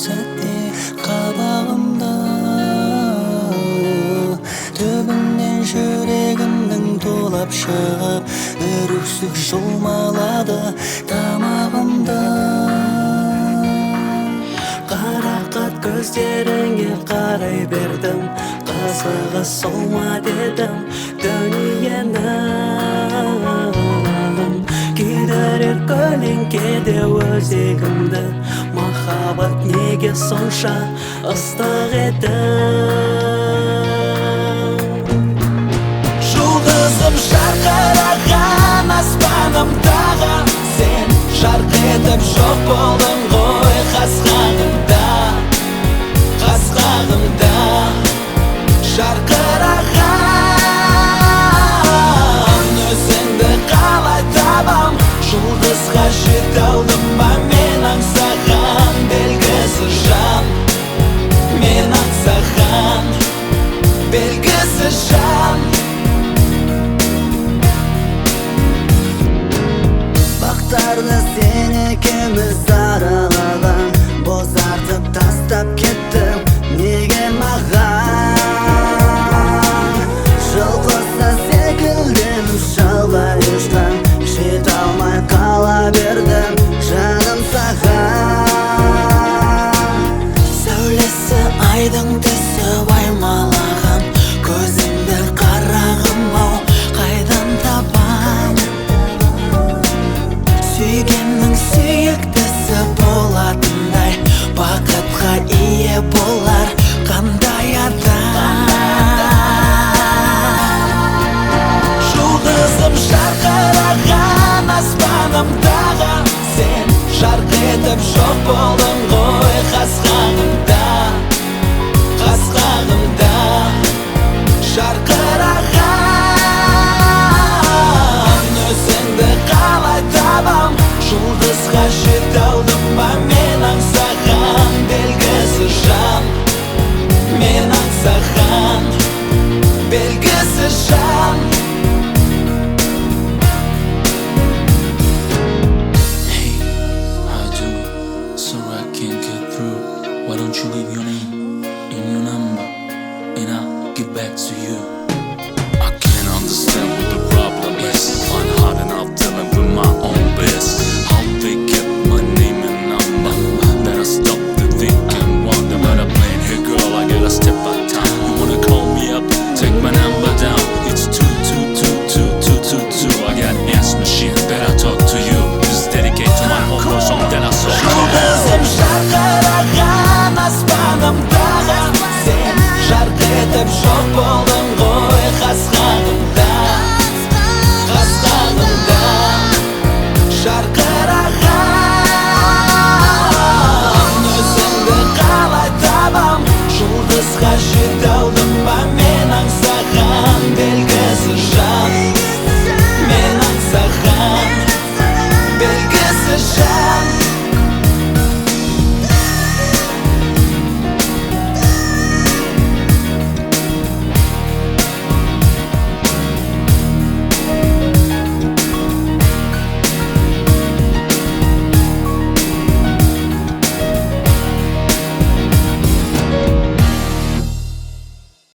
сәтте қабағымда түбінен жүрегімнің тулап шығып үріксік жұлмалады тамағымда. Қарақат көздеріңе қарай бердім, қызығы сол ма дедім дүниенің. Күйдірер көлеңкеде өзегімді, махаббат неге сонша ыстық еді. Жұлдызым жарқыраған аспанымдағы, сен жарқ етіп жоқ болдың ғой қас-қағымда, қас-қағымда. Жарқыраған өзіңді қалай табам, жұлдызға жете алдым ба мен аңсаған белгісіз жан, мен аңсаған белгісіз жан. Бақтарды сен екеуміз аралаған, бозартып тастап кеттім неге маған? Жылқысы секілденіп шалғай ұшқан, жете алмай қала бердім жаным саған. Сәулесі айдың түсіп аймалаған, көзіңді қарағым-ау қайдан табам? Сүйгеннің сүйіктісі болатындай, бақытқа ие болар қандай адам? Жұлдызым жарқыраған аспанымдағы, сен жарқ етіп жоқ болдың ғой қас-қағымда, қас-қағымда. Жарқыраған өзіңді қалай табам, жұлдызға жете алдым ба мен аңсаған белгісіз жан, мен аңсаған белгісіз жан.